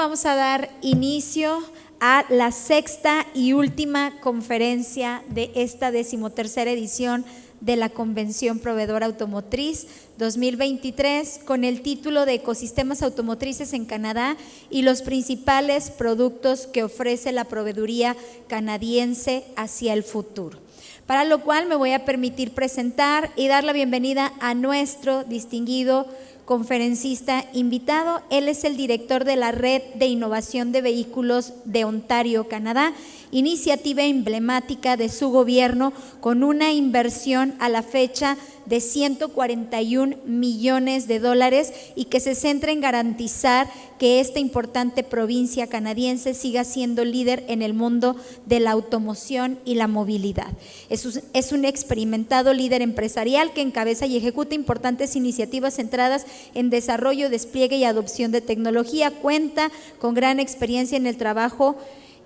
vamos a dar inicio a la sexta y última conferencia de esta 13ª edición de la Convención Proveedora Automotriz 2023 con el título de Ecosistemas Automotrices en Canadá y los principales productos que ofrece la Proveeduría Canadiense hacia el futuro. Para lo cual me voy a permitir presentar y dar la bienvenida a nuestro distinguido conferencista invitado. Él es el director de la Red de Innovación de Vehículos de Ontario, Canadá, iniciativa emblemática de su gobierno con una inversión a la fecha de 141 millones de dólares y que se centra en garantizar que esta importante provincia canadiense siga siendo líder en el mundo de la automoción y la movilidad. Es un experimentado líder empresarial que encabeza y ejecuta importantes iniciativas centradas en desarrollo, despliegue y adopción de tecnología. Cuenta con gran experiencia en el trabajo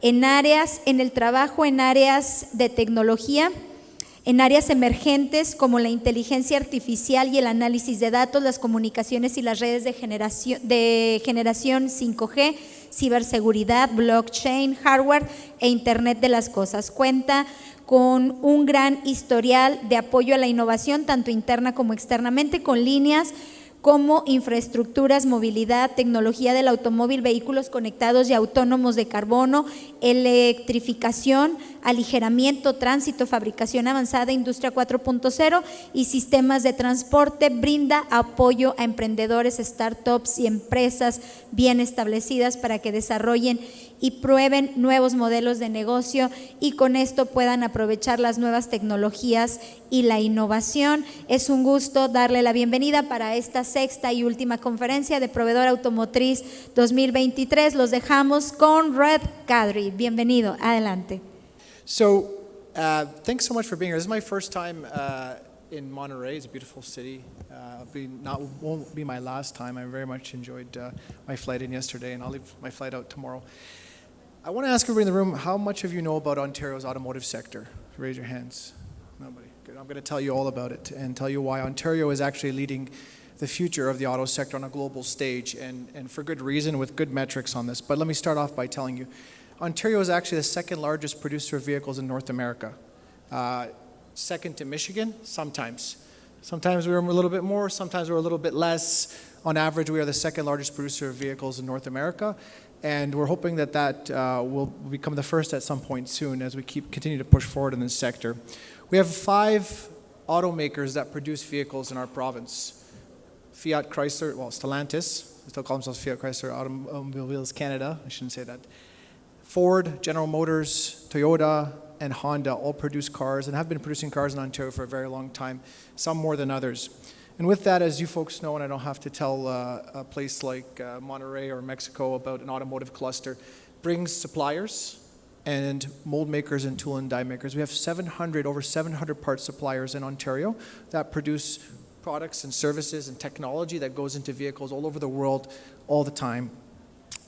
en áreas de tecnología, en áreas emergentes como la inteligencia artificial y el análisis de datos, las comunicaciones y las redes de generación 5G, ciberseguridad, blockchain, hardware e Internet de las cosas. Cuenta con un gran historial de apoyo a la innovación, tanto interna como externamente, con líneas como infraestructuras, movilidad, tecnología del automóvil, vehículos conectados y autónomos de carbono, electrificación, aligeramiento, tránsito, fabricación avanzada, industria 4.0 y sistemas de transporte. Brinda apoyo a emprendedores, startups y empresas bien establecidas para que desarrollen y prueben nuevos modelos de negocio y con esto puedan aprovechar las nuevas tecnologías y la innovación. Es un gusto darle la bienvenida para esta sexta y última conferencia de Proveedora Automotriz 2023. Los dejamos con Raed. Kadri, bienvenido, adelante. So, thanks so much for being here. This is my first time in Monterey. It's a beautiful city. Won't be my last time. I very much enjoyed my flight in yesterday, and I'll leave my flight out tomorrow. I want to ask everybody in the room, how much of you know about Ontario's automotive sector? Raise your hands. Nobody. Good. I'm going to tell you all about it and tell you why Ontario is actually leading the future of the auto sector on a global stage, and for good reason, with good metrics on this. But let me start off by telling you, Ontario is actually the second largest producer of vehicles in North America. Second to Michigan, sometimes. Sometimes we're a little bit more, sometimes we're a little bit less. On average, we are the second largest producer of vehicles in North America. And we're hoping that will become the first at some point soon as we continue to push forward in this sector. We have 5 automakers that produce vehicles in our province. Fiat Chrysler, well, Stellantis, they still call themselves Fiat Chrysler Automobiles Canada, I shouldn't say that. Ford, General Motors, Toyota, and Honda all produce cars and have been producing cars in Ontario for a very long time, some more than others. And with that, as you folks know, and I don't have to tell a place like Monterey or Mexico about an automotive cluster, brings suppliers and mold makers and tool and die makers. We have over 700 parts suppliers in Ontario that produce products and services and technology that goes into vehicles all over the world all the time.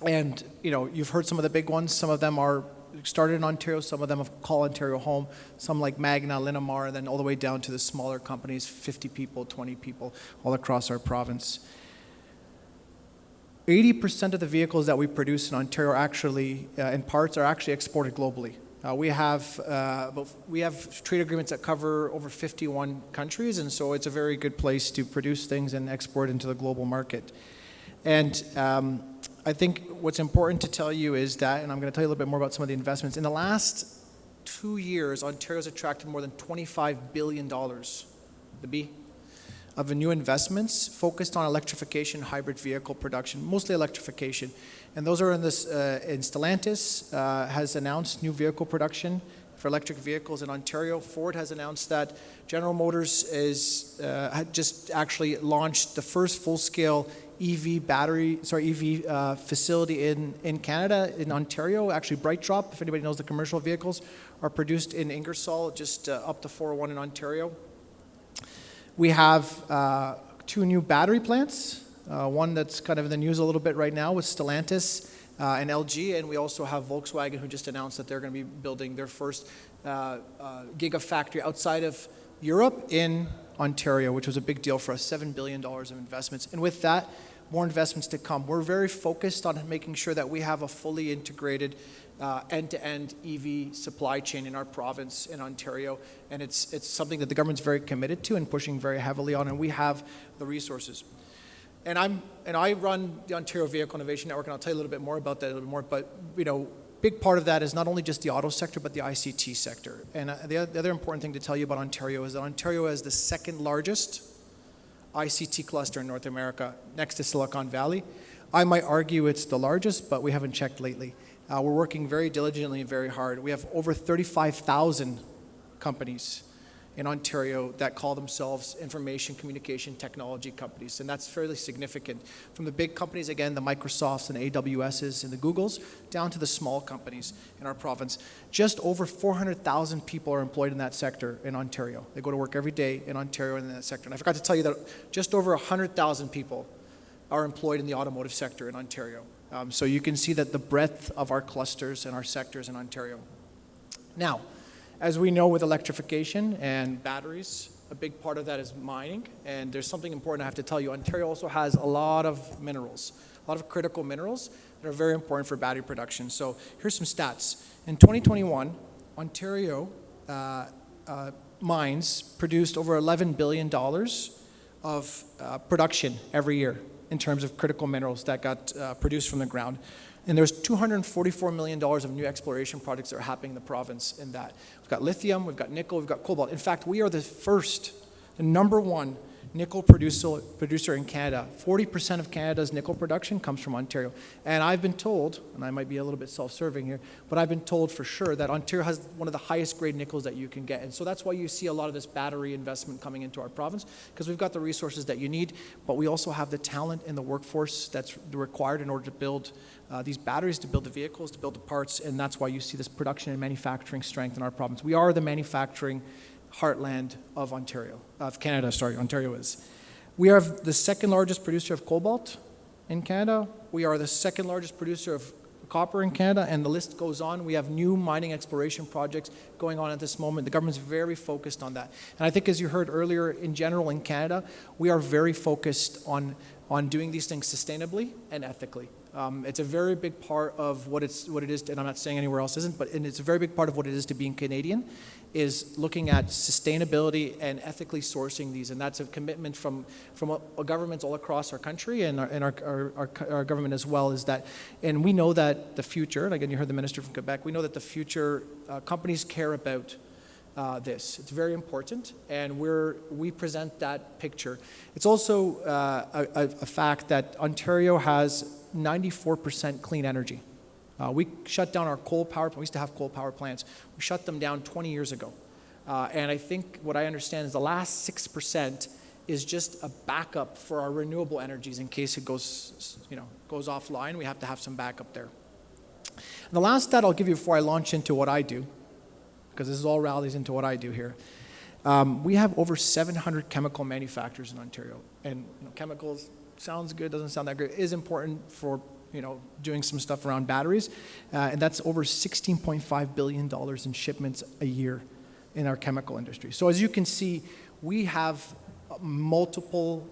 And you've heard some of the big ones. Some of them are started in Ontario, some of them call Ontario home, some like Magna, Linamar, and then all the way down to the smaller companies, 50 people, 20 people, all across our province. 80% of the vehicles that we produce in Ontario are actually, in parts, are actually exported globally. We have trade agreements that cover over 51 countries, and so it's a very good place to produce things and export into the global market. And I think what's important to tell you is that, and I'm going to tell you a little bit more about some of the investments. In the last 2 years, Ontario's attracted more than $25 billion, of new investments focused on electrification, hybrid vehicle production, mostly electrification. And those are in Stellantis has announced new vehicle production for electric vehicles in Ontario. Ford has announced that. General Motors had just actually launched the first full-scale EV facility in Canada, in Ontario. Actually, BrightDrop, if anybody knows the commercial vehicles, are produced in Ingersoll, just up to 401 in Ontario. We have 2 new battery plants, one that's kind of in the news a little bit right now with Stellantis and LG, and we also have Volkswagen, who just announced that they're going to be building their first gigafactory outside of Europe in Ontario, which was a big deal for us, $7 billion of investments. And with that, more investments to come. We're very focused on making sure that we have a fully integrated end-to-end EV supply chain in our province in Ontario, and it's something that the government's very committed to and pushing very heavily on, and we have the resources. And I run the Ontario Vehicle Innovation Network, and I'll tell you a little bit more about that a little bit more, but big part of that is not only just the auto sector, but the ICT sector. And the other important thing to tell you about Ontario is that Ontario is the second largest ICT cluster in North America, next to Silicon Valley. I might argue it's the largest, but we haven't checked lately. We're working very diligently and very hard. We have over 35,000 companies in Ontario that call themselves information communication technology companies, and that's fairly significant. From the big companies, again, the Microsofts and AWSs and the Googles, down to the small companies in our province. Just over 400,000 people are employed in that sector in Ontario. They go to work every day in Ontario in that sector. And I forgot to tell you that just over 100,000 people are employed in the automotive sector in Ontario. So you can see that the breadth of our clusters and our sectors in Ontario. Now, as we know with electrification and batteries, a big part of that is mining. And there's something important I have to tell you. Ontario also has a lot of minerals, a lot of critical minerals that are very important for battery production. So here's some stats. In 2021, Ontario mines produced over $11 billion of production every year in terms of critical minerals that got produced from the ground. And there's $244 million of new exploration projects that are happening in the province in that. We've got lithium, we've got nickel, we've got cobalt. In fact, we are the number one nickel producer in Canada. 40% of Canada's nickel production comes from Ontario. And I've been told, and I might be a little bit self-serving here, but I've been told for sure that Ontario has one of the highest grade nickels that you can get. And so that's why you see a lot of this battery investment coming into our province, because we've got the resources that you need, but we also have the talent and the workforce that's required in order to build these batteries, to build the vehicles, to build the parts, and that's why you see this production and manufacturing strength in our province. We are the manufacturing heartland of Canada, Ontario is. We are the second largest producer of cobalt in Canada. We are the second largest producer of copper in Canada, and the list goes on. We have new mining exploration projects going on at this moment. The government's very focused on that. And I think as you heard earlier, in general in Canada, we are very focused on doing these things sustainably and ethically. It's a very big part of what it is, and I'm not saying anywhere else isn't, but it's a very big part of what it is to being Canadian, is looking at sustainability and ethically sourcing these, and that's a commitment from governments all across our country and our government as well. Is that, and we know that the future, and again you heard the minister from Quebec, we know that the future companies care about this. It's very important, and we present that picture. It's also a fact that Ontario has 94% clean energy. We shut down our coal power plants. We used to have coal power plants. We shut them down 20 years ago. And I think what I understand is the last 6% is just a backup for our renewable energies in case it goes offline. We have to have some backup there. And the last stat I'll give you before I launch into what I do, because this is all rallies into what I do here. We have over 700 chemical manufacturers in Ontario. And chemicals sounds good, doesn't sound that great. It is important for doing some stuff around batteries. And that's over $16.5 billion in shipments a year in our chemical industry. So as you can see, we have multiple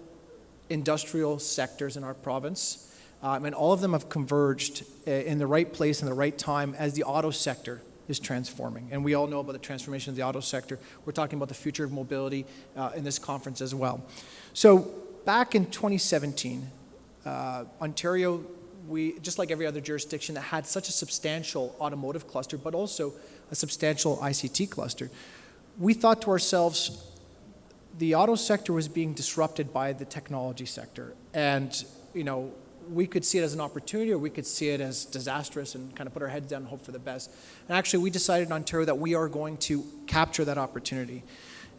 industrial sectors in our province. And all of them have converged in the right place and the right time as the auto sector is transforming. And we all know about the transformation of the auto sector. We're talking about the future of mobility in this conference as well. So back in 2017, Ontario, we, just like every other jurisdiction that had such a substantial automotive cluster, but also a substantial ICT cluster, we thought to ourselves, the auto sector was being disrupted by the technology sector. And, we could see it as an opportunity, or we could see it as disastrous and kind of put our heads down and hope for the best. And actually, we decided in Ontario that we are going to capture that opportunity.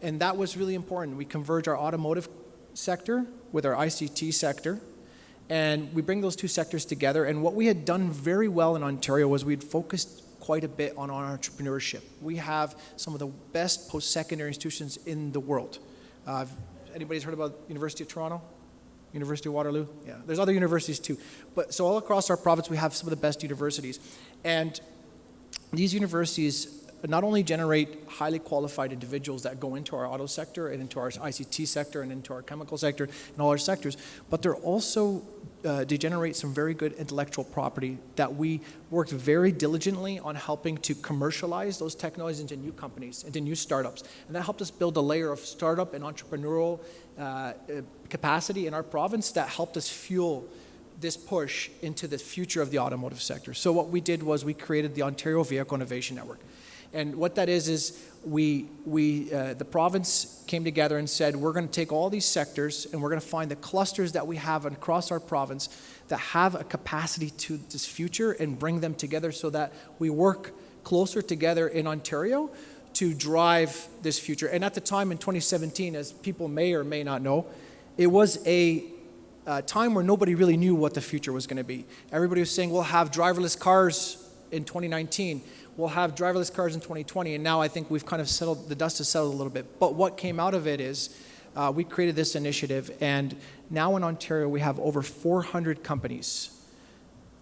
And that was really important. We converge our automotive sector with our ICT sector, and we bring those two sectors together. And what we had done very well in Ontario was we'd focused quite a bit on entrepreneurship. We have some of the best post-secondary institutions in the world. Anybody's heard about University of Toronto? University of Waterloo? Yeah, there's other universities too. But so all across our province, we have some of the best universities. And these universities not only generate highly qualified individuals that go into our auto sector and into our ICT sector and into our chemical sector and all our sectors, but they're also they generate some very good intellectual property that we worked very diligently on helping to commercialize those technologies into new companies, into new startups. And that helped us build a layer of startup and entrepreneurial capacity in our province that helped us fuel this push into the future of the automotive sector. So what we did was we created the Ontario Vehicle Innovation Network. And what that is the province came together and said, we're going to take all these sectors and we're going to find the clusters that we have across our province that have a capacity to this future and bring them together so that we work closer together in Ontario to drive this future. And at the time in 2017, as people may or may not know, it was a time where nobody really knew what the future was going to be. Everybody was saying, we'll have driverless cars in 2019. We'll have driverless cars in 2020, and now I think we've kind of settled, the dust has settled a little bit. But what came out of it is we created this initiative, and now in Ontario we have over 400 companies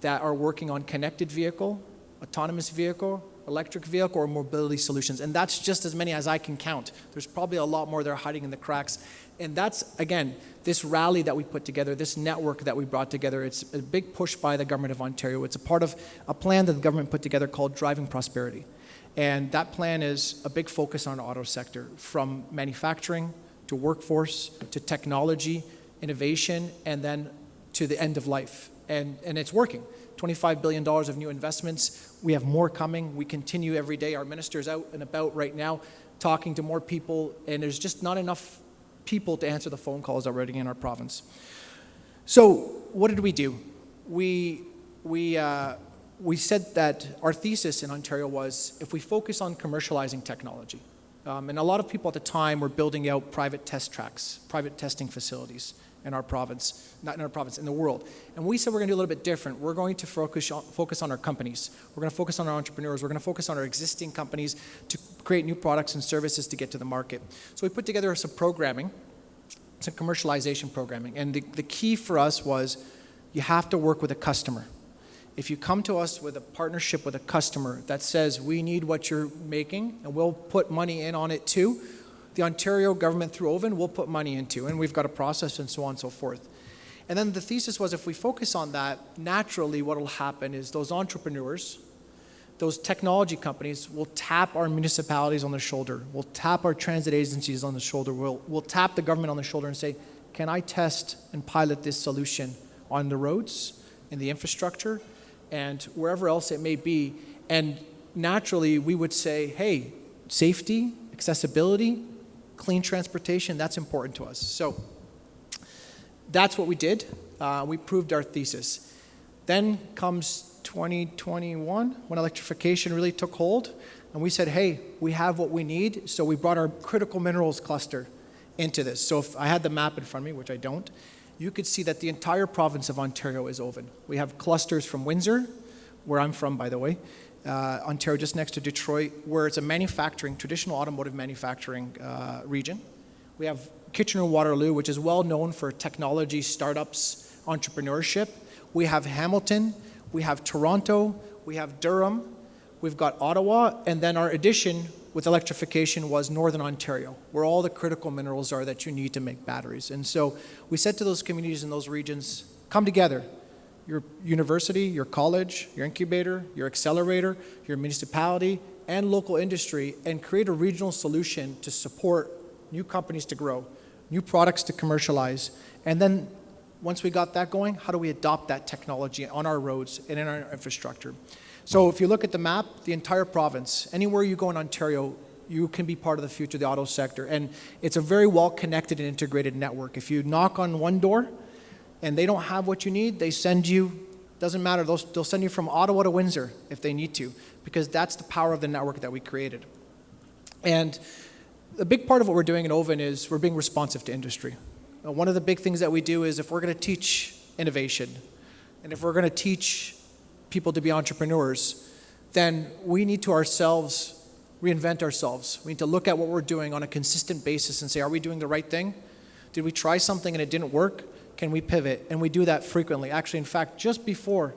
that are working on connected vehicle, autonomous vehicle, electric vehicle, or mobility solutions. And that's just as many as I can count. There's probably a lot more that are hiding in the cracks. And that's, again, this rally that we put together, this network that we brought together, it's a big push by the Government of Ontario. It's a part of a plan that the government put together called Driving Prosperity. And that plan is a big focus on the auto sector, from manufacturing to workforce to technology, innovation, and then to the end of life. And it's working. $25 billion of new investments. We have more coming. We continue every day. Our minister's out and about right now talking to more people, and there's just not enough people to answer the phone calls that we're getting in our province. So what did we do? We said that our thesis in Ontario was if we focus on commercializing technology, and a lot of people at the time were building out private test tracks, private testing facilities in our province, not in our province, in the world. And we said we're going to do a little bit different. We're going to focus on our companies. We're going to focus on our entrepreneurs. We're going to focus on our existing companies to create new products and services to get to the market. So we put together some programming, some commercialization programming. And the key for us was you have to work with a customer. If you come to us with a partnership with a customer that says we need what you're making and we'll put money in on it too, the Ontario government through OVEN will put money into, and we've got a process and so on and so forth. And then the thesis was if we focus on that, naturally what will happen is those entrepreneurs, those technology companies will tap our municipalities on the shoulder, will tap our transit agencies on the shoulder, will tap the government on the shoulder and say, can I test and pilot this solution on the roads, in the infrastructure, and wherever else it may be. And naturally we would say, hey, safety, accessibility, clean transportation, that's important to us. So that's what we did. We proved our thesis. Then comes 2021, when electrification really took hold, and we said, hey, we have what we need, so we brought our critical minerals cluster into this. So if I had the map in front of me, which I don't, you could see that the entire province of Ontario is OVEN. We have clusters from Windsor, where I'm from, by the way, Ontario, just next to Detroit, where it's a manufacturing, traditional automotive manufacturing region. We have Kitchener-Waterloo, which is well known for technology, startups, entrepreneurship. We have Hamilton, we have Toronto, we have Durham, we've got Ottawa, and then our addition with electrification was Northern Ontario, where all the critical minerals are that you need to make batteries. And so we said to those communities in those regions, come together. Your university, your college, your incubator, your accelerator, your municipality, and local industry, and create a regional solution to support new companies to grow, new products to commercialize. And then once we got that going, how do we adopt that technology on our roads and in our infrastructure? So if you look at the map, the entire province, anywhere you go in Ontario, you can be part of the future of the auto sector. And it's a very well-connected and integrated network. If you knock on one door, and they don't have what you need, they send you, doesn't matter, they'll send you from Ottawa to Windsor if they need to, because that's the power of the network that we created. And a big part of what we're doing in OVEN is we're being responsive to industry. One of the big things that we do is if we're going to teach innovation, and if we're going to teach people to be entrepreneurs, then we need to ourselves reinvent ourselves. We need to look at what we're doing on a consistent basis and say, are we doing the right thing? Did we try something and it didn't work? Can we pivot? And we do that frequently. Actually, in fact, just before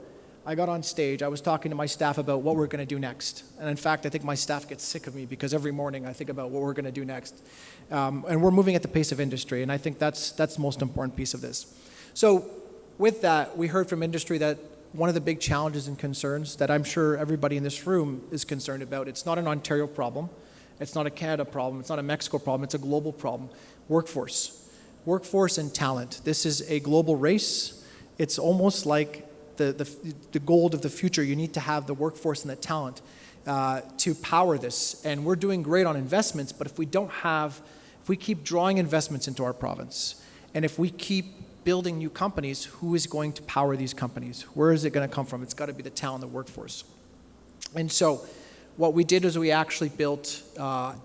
I got on stage, I was talking to my staff about what we're going to do next. And in fact, I think my staff gets sick of me because every morning I think about what we're going to do next. And we're moving at the pace of industry, and I think that's the most important piece of this. So with that, we heard from industry that one of the big challenges and concerns that I'm sure everybody in this room is concerned about, it's not an Ontario problem, it's not a Canada problem, it's not a Mexico problem, it's a global problem. Workforce. Workforce and talent. This is a global race. It's almost like the goal of the future. You need to have the workforce and the talent to power this. And we're doing great on investments, but if we keep drawing investments into our province, and if we keep building new companies, who is going to power these companies? Where is it going to come from? It's got to be the talent, the workforce. And so what we did is we actually built,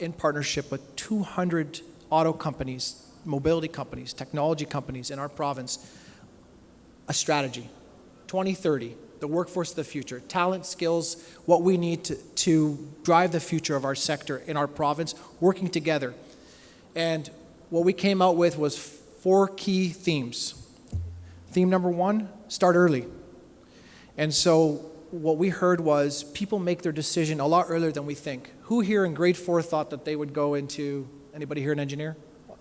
in partnership with 200 auto companies, mobility companies, technology companies in our province, a strategy. 2030, the workforce of the future, talent, skills, what we need to drive the future of our sector in our province, working together. And what we came out with was 4 key themes. Theme number 1, start early. And so what we heard was people make their decision a lot earlier than we think. Who here in grade 4 thought that they would go into, anybody here an engineer?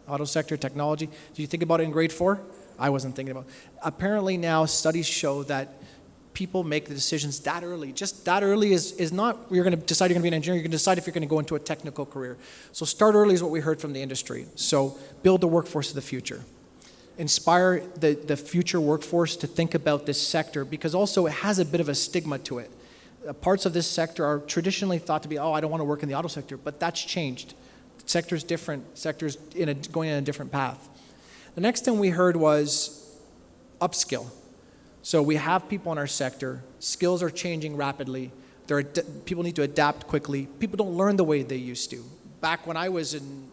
Auto sector, technology? Did you think about it in grade 4? I wasn't thinking about it. Apparently now studies show that people make the decisions that early. Just that early is not, you're going to decide you're going to be an engineer, you're going to decide if you're going to go into a technical career. So start early is what we heard from the industry. So build the workforce of the future. Inspire the future workforce to think about this sector, because also it has a bit of a stigma to it. Parts of this sector are traditionally thought to be, I don't want to work in the auto sector, but that's changed. The sector's different, sector's going in a different path. The next thing we heard was upskill. So we have people in our sector, skills are changing rapidly, people need to adapt quickly, people don't learn the way they used to. Back when I was in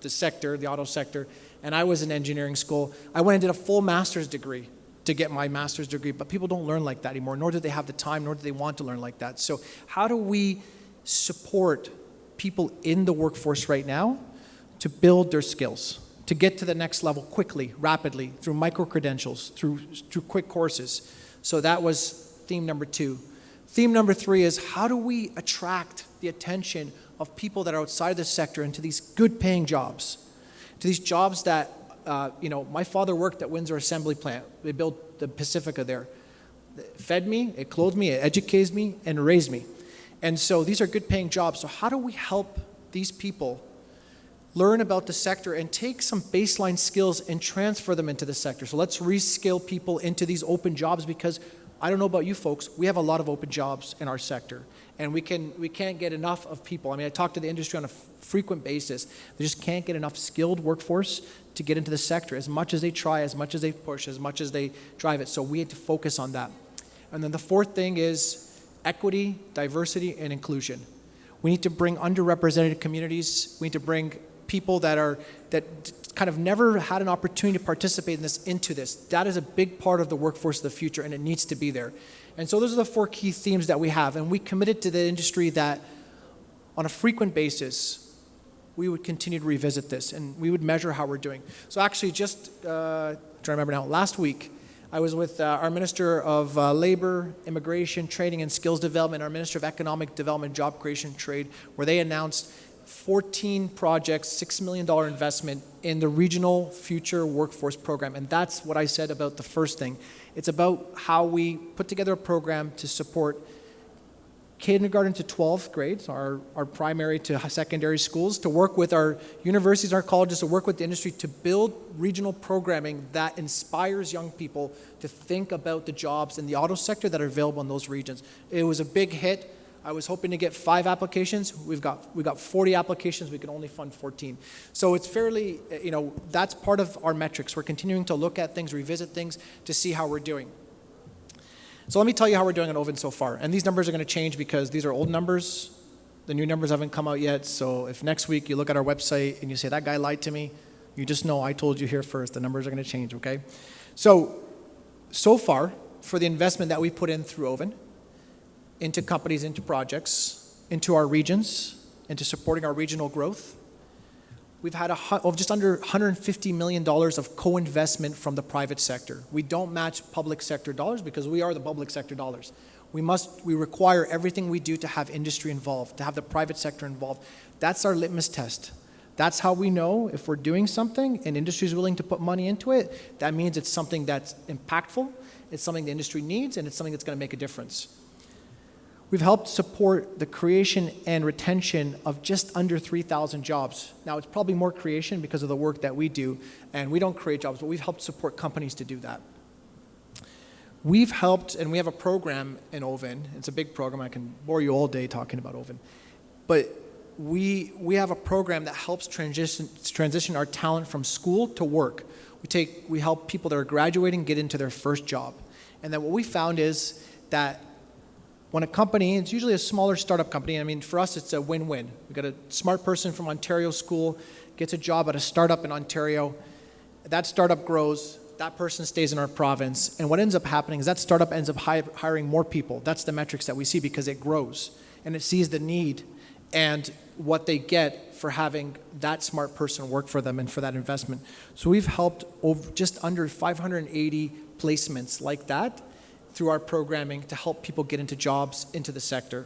the sector, the auto sector, and I was in engineering school, I went and did a full master's degree to get my master's degree, but people don't learn like that anymore, nor do they have the time, nor do they want to learn like that. So how do we support people in the workforce right now to build their skills, to get to the next level quickly, rapidly, through micro-credentials, through quick courses? So that was theme number 2. Theme number 3 is how do we attract the attention of people that are outside the sector into these good-paying jobs, to these jobs that, my father worked at Windsor Assembly Plant. They built the Pacifica there. It fed me, it clothed me, it educates me, and raised me. And so these are good-paying jobs. So how do we help these people learn about the sector and take some baseline skills and transfer them into the sector? So let's reskill people into these open jobs, because I don't know about you folks, we have a lot of open jobs in our sector, and we can't get enough of people. I mean, I talk to the industry on a frequent basis. They just can't get enough skilled workforce to get into the sector, as much as they try, as much as they push, as much as they drive it. So we need to focus on that. And then the 4th thing is equity, diversity, and inclusion. We need to bring underrepresented communities. We need to bring people that kind of never had an opportunity to participate into this. That is a big part of the workforce of the future, and it needs to be there. And so those are the 4 key themes that we have, and we committed to the industry that on a frequent basis, we would continue to revisit this, and we would measure how we're doing. So actually just, trying to remember now, last week, I was with our Minister of Labor, Immigration, Training and Skills Development, our Minister of Economic Development, Job Creation, Trade, where they announced 14 projects, $6 million investment in the Regional Future Workforce Program. And that's what I said about the first thing. It's about how we put together a program to support kindergarten to 12th grades, our primary to secondary schools, to work with our universities, our colleges, to work with the industry to build regional programming that inspires young people to think about the jobs in the auto sector that are available in those regions. It was a big hit. I was hoping to get 5 applications. We got 40 applications. We can only fund 14. So it's fairly, that's part of our metrics. We're continuing to look at things, revisit things to see how we're doing. So let me tell you how we're doing on Oven so far. And these numbers are going to change because these are old numbers. The new numbers haven't come out yet. So if next week you look at our website and you say, that guy lied to me, you just know I told you here first. The numbers are going to change, okay? So far, for the investment that we put in through Oven, into companies, into projects, into our regions, into supporting our regional growth, We've had just under $150 million of co-investment from the private sector. We don't match public sector dollars because we are the public sector dollars. We require everything we do to have industry involved, to have the private sector involved. That's our litmus test. That's how we know if we're doing something and industry is willing to put money into it, that means it's something that's impactful, it's something the industry needs, and it's something that's going to make a difference. We've helped support the creation and retention of just under 3,000 jobs. Now, it's probably more creation because of the work that we do, and we don't create jobs, but we've helped support companies to do that. We've helped, and we have a program in Oven. It's a big program. I can bore you all day talking about Oven. But we have a program that helps transition our talent from school to work. We help people that are graduating get into their first job. And then what we found is that when a company, it's usually a smaller startup company, I mean, for us it's a win-win. We got a smart person from Ontario school, gets a job at a startup in Ontario, that startup grows, that person stays in our province, and what ends up happening is that startup ends up hiring more people. That's the metrics that we see because it grows, and it sees the need and what they get for having that smart person work for them and for that investment. So we've helped just under 580 placements like that through our programming to help people get into jobs into the sector.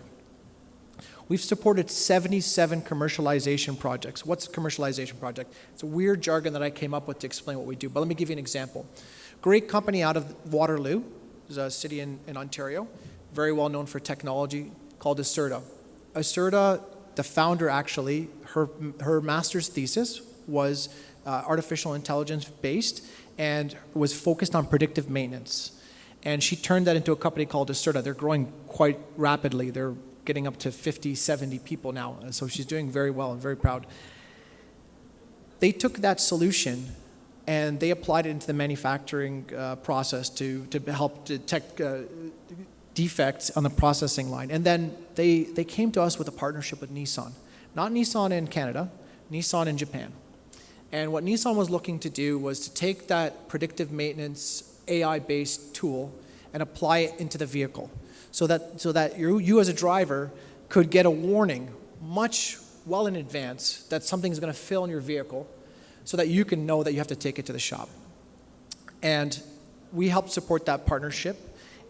We've supported 77 commercialization projects. What's a commercialization project? It's a weird jargon that I came up with to explain what we do, but let me give you an example. Great company out of Waterloo, is a city in Ontario, very well known for technology, called Acerta. Acerta, the founder actually, her master's thesis was artificial intelligence based and was focused on predictive maintenance. And she turned that into a company called Acerta. They're growing quite rapidly. They're getting up to 50, 70 people now. So she's doing very well and very proud. They took that solution and they applied it into the manufacturing process to help detect defects on the processing line. And then they came to us with a partnership with Nissan. Not Nissan in Canada, Nissan in Japan. And what Nissan was looking to do was to take that predictive maintenance AI-based tool and apply it into the vehicle so that you as a driver could get a warning well in advance that something's going to fail in your vehicle so that you can know that you have to take it to the shop. And we helped support that partnership,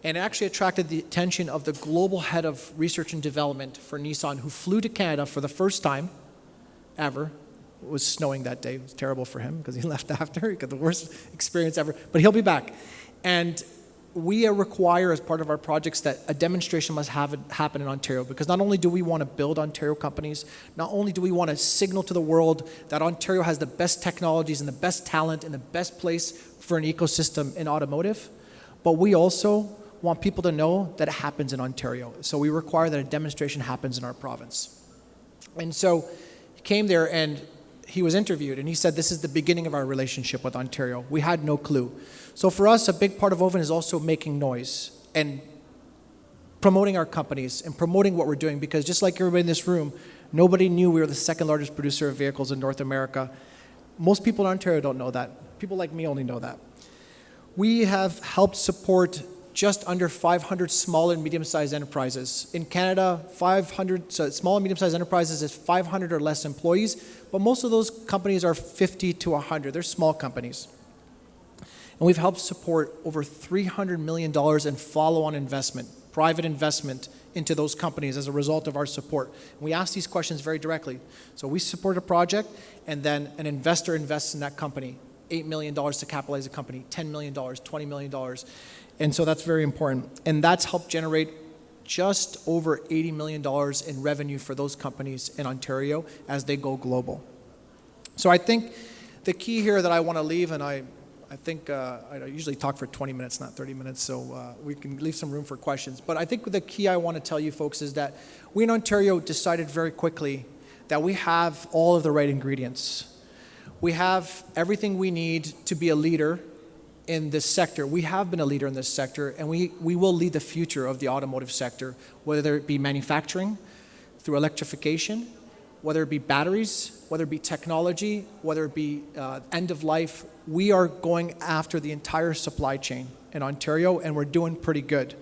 and it actually attracted the attention of the global head of research and development for Nissan, who flew to Canada for the first time ever. It was snowing that day. It was terrible for him because he left after. He got the worst experience ever, but he'll be back. And we require, as part of our projects, that a demonstration must happen in Ontario, because not only do we want to build Ontario companies, not only do we want to signal to the world that Ontario has the best technologies and the best talent and the best place for an ecosystem in automotive, but we also want people to know that it happens in Ontario. So we require that a demonstration happens in our province. And so he came there and he was interviewed, and he said, this is the beginning of our relationship with Ontario. We had no clue. So for us, a big part of Oven is also making noise and promoting our companies and promoting what we're doing, because just like everybody in this room, nobody knew we were the second largest producer of vehicles in North America. Most people in Ontario don't know that. People like me only know that. We have helped support just under 500 small and medium-sized enterprises. In Canada, 500 small and medium-sized enterprises is 500 or less employees, but most of those companies are 50 to 100. They're small companies. And we've helped support over $300 million in follow-on investment, private investment into those companies as a result of our support. And we ask these questions very directly. So we support a project, and then an investor invests in that company, $8 million to capitalize a company, $10 million, $20 million. And so that's very important. And that's helped generate just over $80 million in revenue for those companies in Ontario as they go global. So I think the key here that I want to leave, and I think I usually talk for 20 minutes, not 30 minutes, so we can leave some room for questions. But I think the key I want to tell you folks is that we in Ontario decided very quickly that we have all of the right ingredients. We have everything we need to be a leader in this sector. We have been a leader in this sector, and we will lead the future of the automotive sector, whether it be manufacturing, through electrification, whether it be batteries, whether it be technology, whether it be end of life. We are going after the entire supply chain in Ontario, and we're doing pretty good.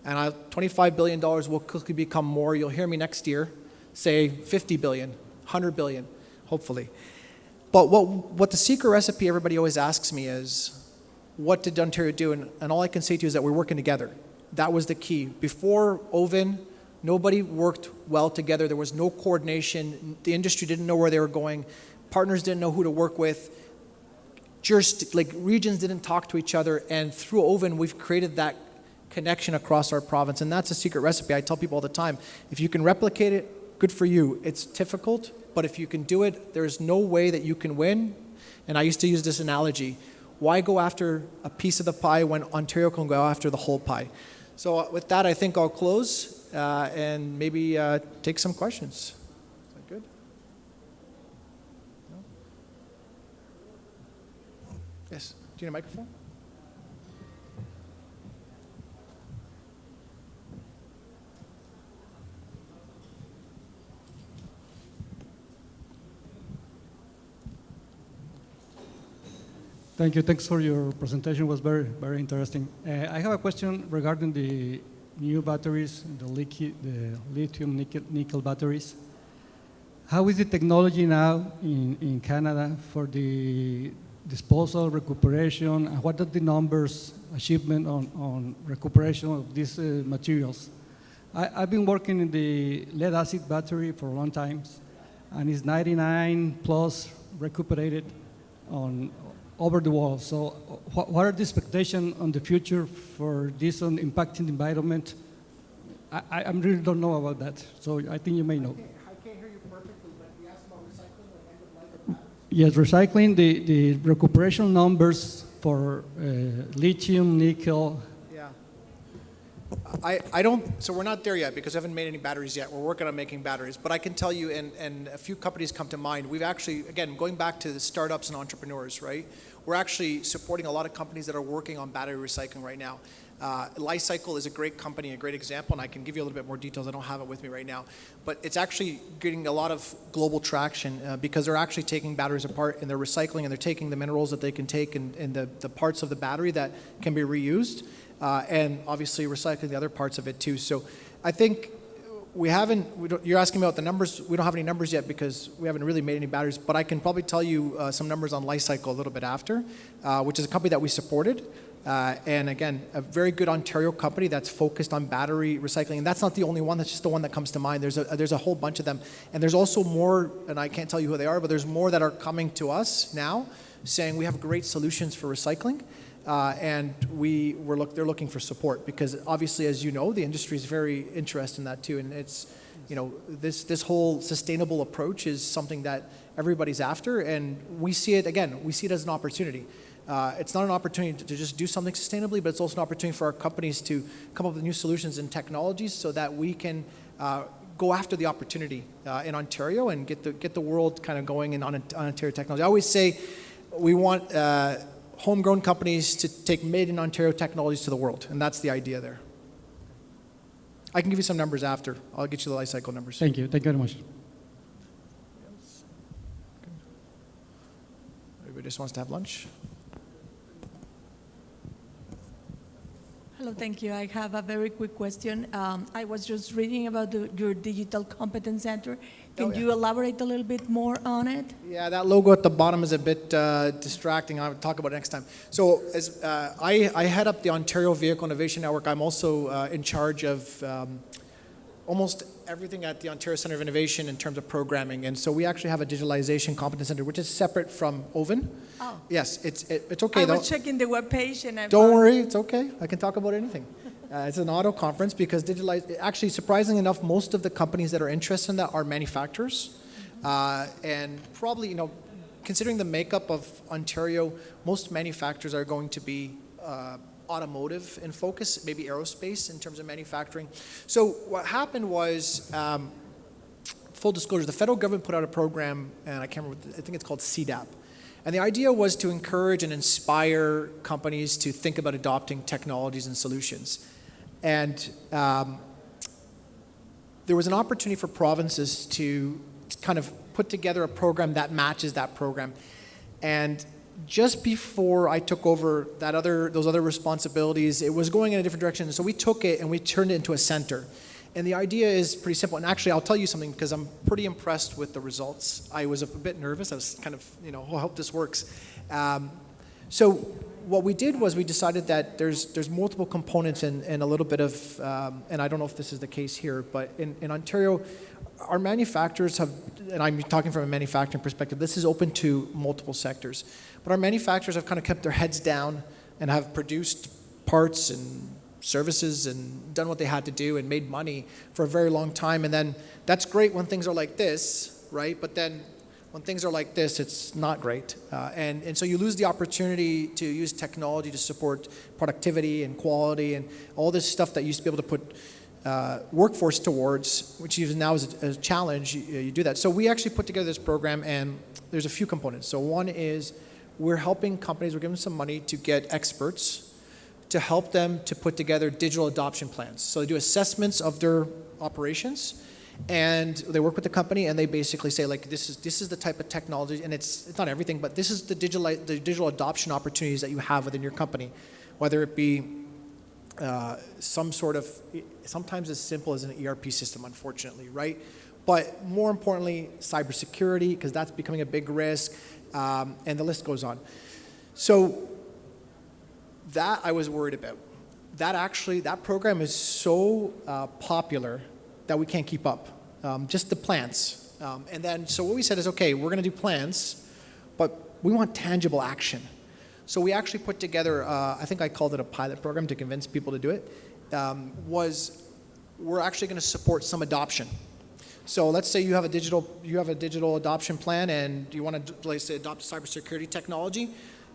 And $25 billion will quickly become more. You'll hear me next year say 50 billion, 100 billion, hopefully. But what the secret recipe everybody always asks me is, what did Ontario do? And all I can say to you is that we're working together. That was the key. Before OVIN, nobody worked well together. There was no coordination. The industry didn't know where they were going. Partners didn't know who to work with. Regions didn't talk to each other. And through OVIN, we've created that connection across our province. And that's a secret recipe. I tell people all the time, if you can replicate it, good for you. It's difficult, but if you can do it, there's no way that you can win. And I used to use this analogy. Why go after a piece of the pie when Ontario can go after the whole pie? So with that, I think I'll close and maybe take some questions. Is that good? No? Yes. Do you need a microphone? Thank you. Thanks for your presentation. It was very, very interesting. I have a question regarding the new batteries, the lithium nickel batteries. How is the technology now in Canada for the disposal, recuperation, and what are the numbers, achievement on recuperation of these materials? I've been working in the lead acid battery for a long time, and it's 99 plus recuperated over the world. So what are the expectations on the future for this on impacting the environment? I really don't know about that, so I think you may know. I can't hear you perfectly, but you asked about recycling or end of life of batteries? Yes, recycling, the recuperation numbers for lithium, nickel. Yeah. I don't, so we're not there yet because we haven't made any batteries yet. We're working on making batteries. But I can tell you, and a few companies come to mind, we've actually, again, going back to the startups and entrepreneurs, right? We're actually supporting a lot of companies that are working on battery recycling right now. Li-Cycle is a great company, a great example, and I can give you a little bit more details. I don't have it with me right now. But it's actually getting a lot of global traction because they're actually taking batteries apart and they're recycling and they're taking the minerals that they can take and the parts of the battery that can be reused. And obviously recycling the other parts of it too. So I think you're asking me about the numbers. We don't have any numbers yet because we haven't really made any batteries, but I can probably tell you some numbers on Li-Cycle a little bit after, which is a company that we supported. And again, a very good Ontario company that's focused on battery recycling. And that's not the only one, that's just the one that comes to mind. There's a whole bunch of them. And there's also more, and I can't tell you who they are, but there's more that are coming to us now saying we have great solutions for recycling. And they're looking for support because obviously, as you know, the industry is very interested in that too. And it's, this whole sustainable approach is something that everybody's after. And we see it as an opportunity. It's not an opportunity to just do something sustainably, but it's also an opportunity for our companies to come up with new solutions and technologies so that we can go after the opportunity in Ontario and get the world kind of going on Ontario technology. I always say we want homegrown companies to take made in Ontario technologies to the world, and that's the idea there. I can give you some numbers after. I'll get you the Li-Cycle numbers. Thank you. Thank you very much. Everybody just wants to have lunch? Hello, thank you. I have a very quick question. I was just reading about your Digital Competence Center. Can you elaborate a little bit more on it? Yeah, that logo at the bottom is a bit distracting. I'll talk about it next time. So as I head up the Ontario Vehicle Innovation Network. I'm also in charge of almost everything at the Ontario Centre of Innovation in terms of programming. And so we actually have a digitalization competence center, which is separate from OVIN. Oh. Yes, it's okay though. I was checking the webpage and I Don't worry, it's okay. I can talk about anything. It's an auto conference because actually, surprisingly enough, most of the companies that are interested in that are manufacturers. And probably, considering the makeup of Ontario, most manufacturers are going to be automotive in focus, maybe aerospace in terms of manufacturing. So what happened was, full disclosure, the federal government put out a program, and I can't remember, I think it's called CDAP. And the idea was to encourage and inspire companies to think about adopting technologies and solutions. And there was an opportunity for provinces to kind of put together a program that matches that program. And just before I took over those other responsibilities, it was going in a different direction. So we took it and we turned it into a center. And the idea is pretty simple. And actually, I'll tell you something because I'm pretty impressed with the results. I was a bit nervous. I was kind of, I hope this works. So what we did was we decided that there's multiple components and a little bit of, and I don't know if this is the case here, but in Ontario, our manufacturers have, and I'm talking from a manufacturing perspective, this is open to multiple sectors, but our manufacturers have kind of kept their heads down and have produced parts and services and done what they had to do and made money for a very long time. And then that's great when things are like this, right? But then when things are like this, it's not great. And so you lose the opportunity to use technology to support productivity and quality and all this stuff that you used to be able to put workforce towards, which even now is a challenge, you do that. So we actually put together this program, and there's a few components. So one is we're helping companies, we're giving them some money to get experts to help them to put together digital adoption plans. So they do assessments of their operations, and they work with the company, and they basically say, like, this is the type of technology, and it's not everything, but this is the digital adoption opportunities that you have within your company, whether it be some sort of, sometimes as simple as an ERP system, unfortunately, right? But more importantly, cybersecurity, because that's becoming a big risk, and the list goes on. So that I was worried about. That program is so popular that we can't keep up, just the plans. And then, so what we said is, okay, we're gonna do plans, but we want tangible action. So we actually put together, I think I called it a pilot program to convince people to do it, we're actually gonna support some adoption. So let's say you have a digital adoption plan and you want to, let's say, adopt cybersecurity technology.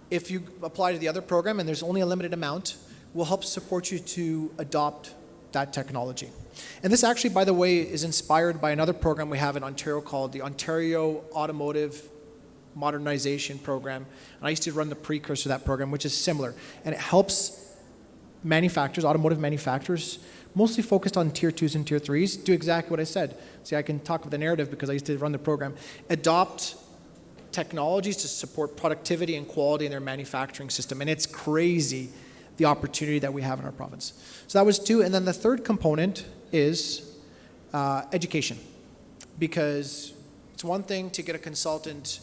If you apply to the other program and there's only a limited amount, we'll help support you to adopt that technology. And this actually, by the way, is inspired by another program we have in Ontario called the Ontario Automotive Modernization Program. And I used to run the precursor to that program, which is similar. And it helps manufacturers, automotive manufacturers, mostly focused on tier 2s and tier 3s, do exactly what I said. See, I can talk with the narrative because I used to run the program. Adopt technologies to support productivity and quality in their manufacturing system. And it's crazy the opportunity that we have in our province. So that was 2. And then the third component is education. Because it's one thing to get a consultant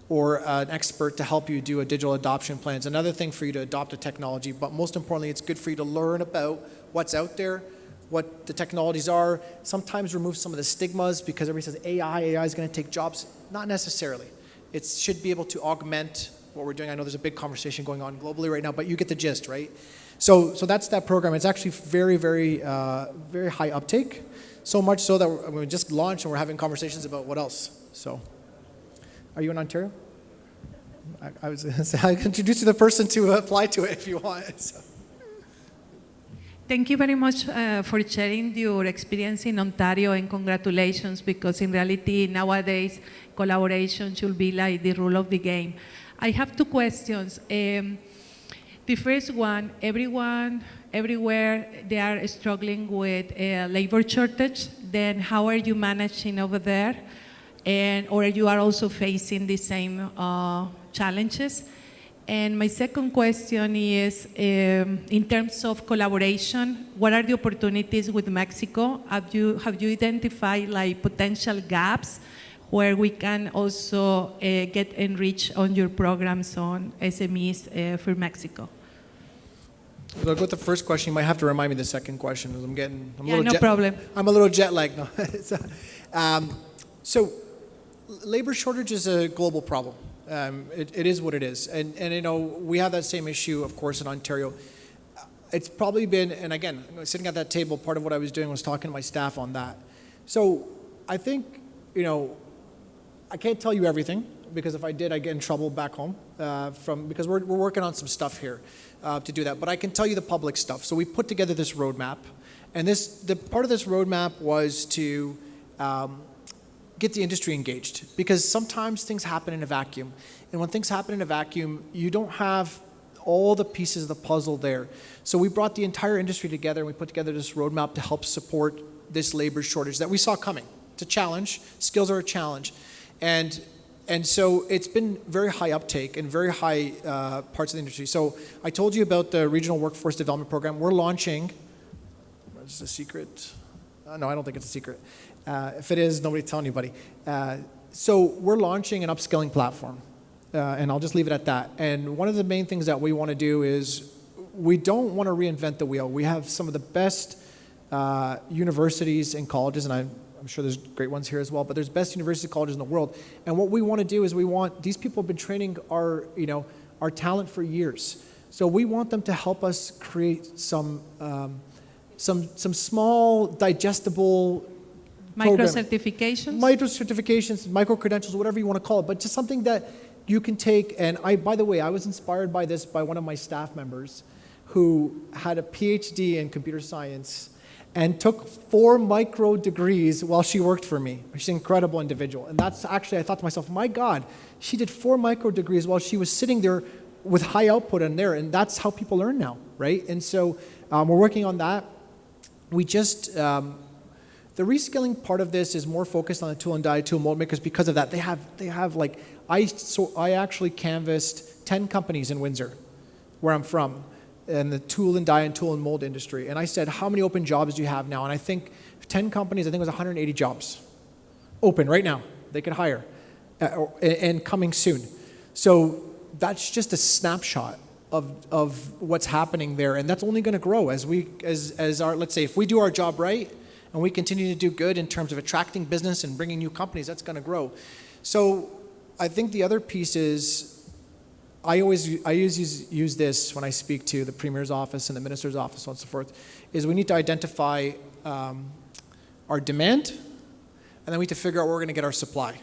or an expert to help you do a digital adoption plan. It's another thing for you to adopt a technology, but most importantly, it's good for you to learn about what's out there, what the technologies are, sometimes remove some of the stigmas because everybody says AI is going to take jobs. Not necessarily. It should be able to augment what we're doing. I know there's a big conversation going on globally right now, but you get the gist, right? So that's that program. It's actually very, very, very high uptake. So much so that we just launched and we're having conversations about what else. So, are you in Ontario? I was going to say, I can introduce you to the person to apply to it if you want. So. Thank you very much for sharing your experience in Ontario, and congratulations, because in reality nowadays collaboration should be like the rule of the game. I have 2 questions. The first one, everywhere they are struggling with labor shortage, then how are you managing over there? Or you are also facing the same challenges? And my second question is, in terms of collaboration, what are the opportunities with Mexico? Have you identified like potential gaps where we can also get enriched on your programs on SMEs for Mexico? So I'll go with the first question. You might have to remind me the second question. No problem. I'm a little jet lagged now. So labor shortage is a global problem. It is what it is. And you know, we have that same issue, of course, in Ontario. It's probably been, and again, sitting at that table, part of what I was doing was talking to my staff on that. So I think, you know, I can't tell you everything, because if I did, I'd get in trouble back home because we're working on some stuff here to do that. But I can tell you the public stuff. So we put together this roadmap, and the part of this roadmap was to get the industry engaged, because sometimes things happen in a vacuum. And when things happen in a vacuum, you don't have all the pieces of the puzzle there. So we brought the entire industry together, and we put together this roadmap to help support this labor shortage that we saw coming. It's a challenge. Skills are a challenge. And so it's been very high uptake and very high parts of the industry. So I told you about the Regional Workforce Development Program. We're launching, what's the secret? No, I don't think it's a secret. If it is, nobody tell anybody. So we're launching an upskilling platform, and I'll just leave it at that. And one of the main things that we want to do is we don't want to reinvent the wheel. We have some of the best universities and colleges, and I'm sure there's great ones here as well, but there's best university colleges in the world. And what we want to do is these people have been training our talent for years. So we want them to help us create some small, digestible Micro-certifications? Micro-certifications, micro-credentials, whatever you want to call it, but just something that you can take. And by the way, I was inspired by this by one of my staff members who had a PhD in computer science and took 4 micro degrees while she worked for me. She's an incredible individual. And that's actually, I thought to myself, my God, she did 4 micro degrees while she was sitting there with high output in there. And that's how people learn now, right? And so we're working on that. We just, the reskilling part of this is more focused on the tool and die tool mold makers because of that. They have like, I actually canvassed 10 companies in Windsor, where I'm from, in the tool and die and tool and mold industry. And I said, how many open jobs do you have now? And I think 10 companies, I think it was 180 jobs open right now. They could hire and coming soon. So that's just a snapshot of what's happening there. And that's only going to grow as our, let's say, if we do our job right and we continue to do good in terms of attracting business and bringing new companies, that's going to grow. So I think the other piece is, I always use this when I speak to the Premier's office and the Minister's office, so on and so forth, is we need to identify our demand, and then we need to figure out where we're going to get our supply.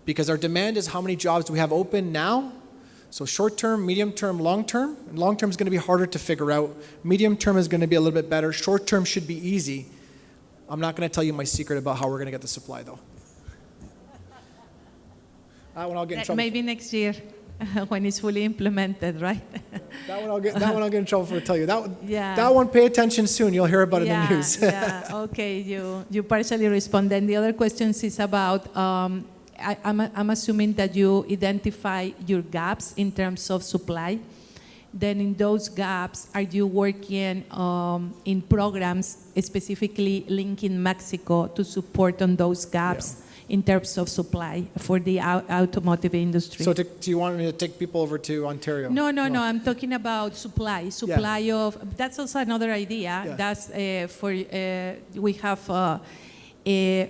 Because our demand is how many jobs do we have open now. So short term, medium term, long term. And long term is going to be harder to figure out. Medium term is going to be a little bit better. Short term should be easy. I'm not going to tell you my secret about how we're going to get the supply, though. That one I'll get in trouble. Maybe next year when it's fully implemented, right? That one I'll get in trouble for, tell you. Yeah. That one, pay attention soon. You'll hear about it in the news. Yeah, okay, you partially responded. The other questions is about, I'm assuming that you identify your gaps in terms of supply. Then in those gaps, are you working in programs specifically linking Mexico to support on those gaps in terms of supply for the automotive industry? So do you want me to take people over to Ontario? No, I'm talking about supply of, that's also another idea. Yeah. That's we have,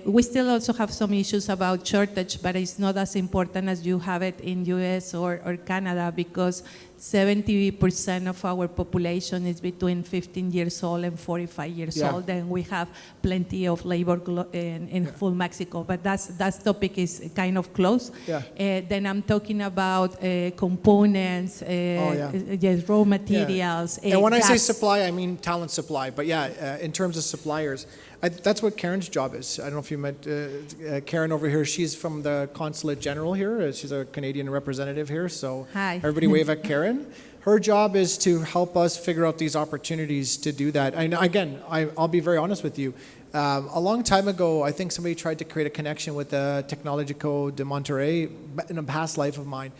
we still also have some issues about shortage, but it's not as important as you have it in US or Canada, because 70% of our population is between 15 years old and 45 years old, and we have plenty of labor in full Mexico, but that topic is kind of close. Then I'm talking about components, raw materials. And when I say supply, I mean talent supply, but in terms of suppliers, that's what Karen's job is. I don't know if you met Karen over here. She's from the Consulate General here. She's a Canadian representative here, so hi. Everybody wave at Karen. Her job is to help us figure out these opportunities to do that. And again, I'll be very honest with you. A long time ago, I think somebody tried to create a connection with the Tecnológico de Monterrey in a past life of mine.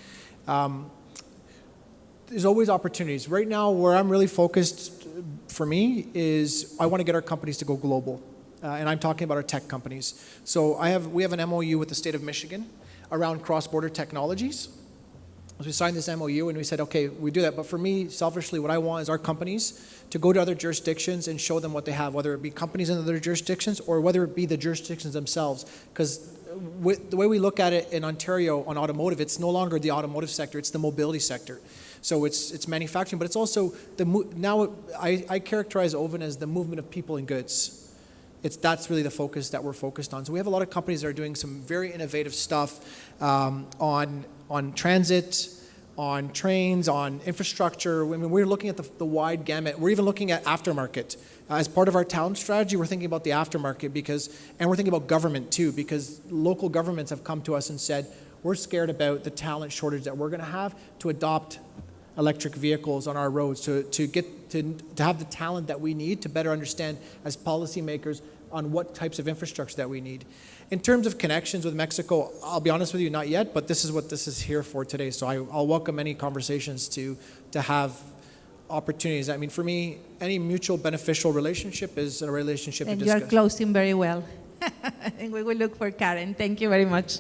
There's always opportunities. Right now, where I'm really focused for me is I want to get our companies to go global. And I'm talking about our tech companies. So we have an MOU with the state of Michigan around cross-border technologies. So we signed this MOU and we said, okay, we do that. But for me, selfishly, what I want is our companies to go to other jurisdictions and show them what they have, whether it be companies in other jurisdictions or whether it be the jurisdictions themselves. Because the way we look at it in Ontario on automotive, it's no longer the automotive sector, it's the mobility sector. So it's manufacturing, but it's also, now I characterize Oven as the movement of people and goods. That's really the focus that we're focused on. So we have a lot of companies that are doing some very innovative stuff on transit, on trains, on infrastructure. I mean, we're looking at the wide gamut. We're even looking at aftermarket. As part of our talent strategy, we're thinking about the aftermarket and we're thinking about government too, because local governments have come to us and said, we're scared about the talent shortage that we're going to have to adopt electric vehicles on our roads, to have the talent that we need to better understand as policymakers on what types of infrastructure that we need. In terms of connections with Mexico, I'll be honest with you, not yet, but this is what this is here for today. So I'll welcome any conversations to have opportunities. I mean, for me, any mutual beneficial relationship is a relationship to And you are discuss. closing very well. And we will look for Karen. Thank you very much.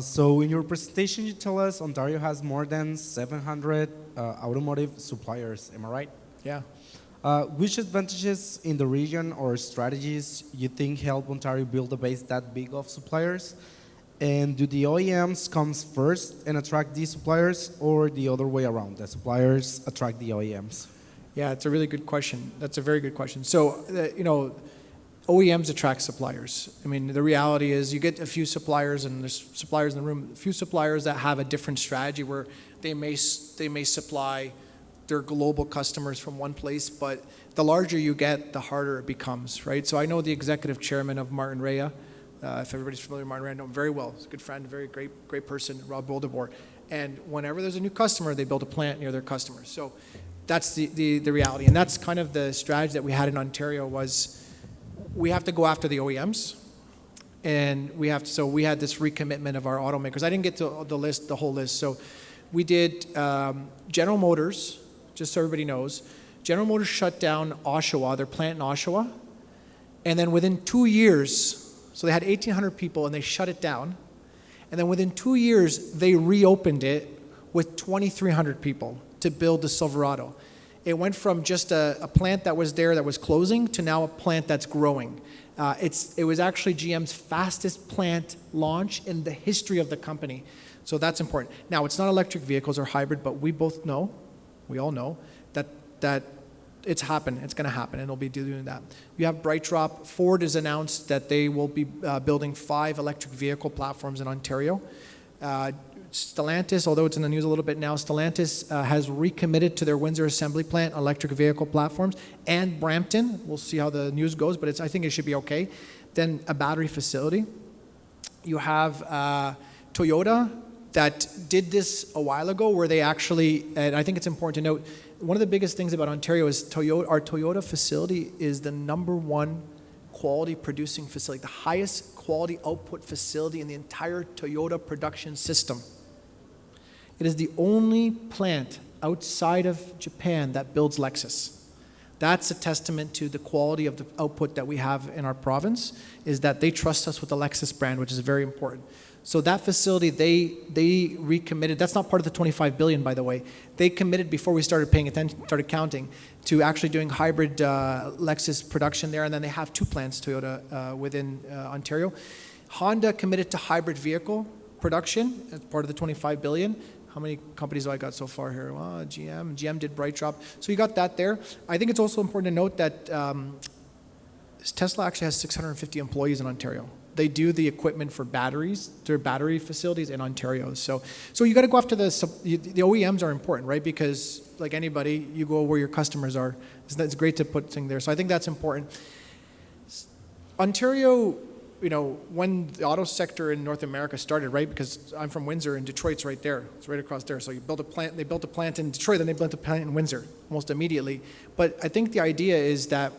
So in your presentation, you tell us Ontario has more than 700 automotive suppliers. Am I right? Yeah. Which advantages in the region or strategies you think help Ontario build a base that big of suppliers? And do the OEMs come first and attract these suppliers, or the other way around, the suppliers attract the OEMs? Yeah, it's a really good question. That's a very good question. So, you know, OEMs attract suppliers. I mean, the reality is you get a few suppliers, and there's suppliers in the room, a few suppliers that have a different strategy where they may supply their global customers from one place, but the larger you get, the harder it becomes, right? So I know the executive chairman of Martin Raed. If everybody's familiar with Martin Raed, I know him very well. He's a good friend, a very great person, Rob Boldebor. And whenever there's a new customer, they build a plant near their customers. So that's the reality. And that's kind of the strategy that we had in Ontario was we have to go after the OEMs. And we had this recommitment of our automakers. I didn't get to the whole list. So we did General Motors, just so everybody knows. General Motors shut down Oshawa, their plant in Oshawa. And then within 2 years, so they had 1,800 people and they shut it down. And then within 2 years, they reopened it with 2,300 people to build the Silverado. It went from just a plant that was there that was closing to now a plant that's growing. It was actually GM's fastest plant launch in the history of the company. So that's important. Now, it's not electric vehicles or hybrid, but we all know that it's happened. It's going to happen, and it'll be doing that. You have BrightDrop. Ford has announced that they will be building 5 electric vehicle platforms in Ontario. Stellantis, although it's in the news a little bit now, Stellantis has recommitted to their Windsor assembly plant electric vehicle platforms, and Brampton. We'll see how the news goes, but I think it should be okay. Then a battery facility. You have Toyota that did this a while ago, where they actually, and I think it's important to note, one of the biggest things about Ontario is our Toyota facility is the #1 quality producing facility, the highest quality output facility in the entire Toyota production system. It is the only plant outside of Japan that builds Lexus. That's a testament to the quality of the output that we have in our province, is that they trust us with the Lexus brand, which is very important. So that facility, they recommitted. That's not part of the 25 billion, by the way. They committed before we started paying attention, started counting, to actually doing hybrid Lexus production there, and then they have 2 plants, Toyota, within Ontario. Honda committed to hybrid vehicle production as part of the 25 billion. How many companies have I got so far here? Well, GM did BrightDrop. So you got that there. I think it's also important to note that Tesla actually has 650 employees in Ontario. They do the equipment for batteries, their battery facilities in Ontario. So you got to go after the OEMs are important, right? Because like anybody, you go where your customers are. It's great to put things there. So I think that's important. Ontario, you know, when the auto sector in North America started, right? Because I'm from Windsor and Detroit's right there. It's right across there. So you build a plant, they built a plant in Detroit, then they built a plant in Windsor almost immediately. But I think the idea is that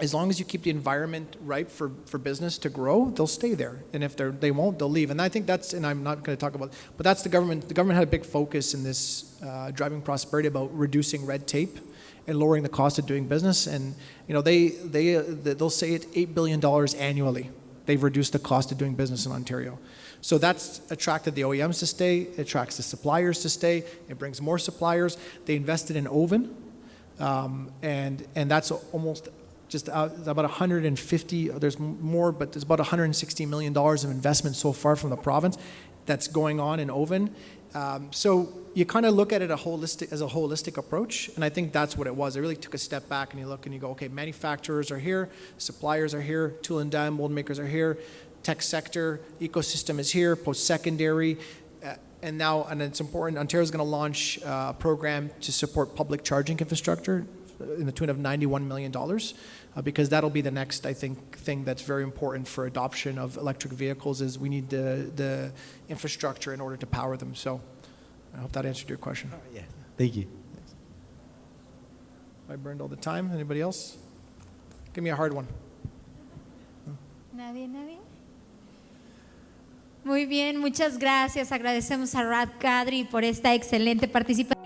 as long as you keep the environment ripe for business to grow, they'll stay there. And if they won't, they'll leave. And I think that's, and I'm not going to talk about, but that's the government. The government had a big focus in this driving prosperity about reducing red tape and lowering the cost of doing business. And you know, they'll say it's $8 billion annually. They've reduced the cost of doing business in Ontario. So that's attracted the OEMs to stay. It attracts the suppliers to stay. It brings more suppliers. They invested in Oven, and that's almost just about 150, there's more, but there's about $160 million of investment so far from the province that's going on in Oven. So you kind of look at it as a holistic approach, and I think that's what it was. I really took a step back and you look and you go, okay, manufacturers are here, suppliers are here, tool and die mold makers are here, tech sector, ecosystem is here, post-secondary, and it's important, Ontario's going to launch a program to support public charging infrastructure in the tune of $91 million. Because that'll be the next, I think, thing that's very important for adoption of electric vehicles is we need the infrastructure in order to power them. So I hope that answered your question. Yeah, thank you. I burned all the time. Anybody else? Give me a hard one. Nadie. Muy bien, muchas gracias. Agradecemos a Raed, Kadri por esta excelente participación.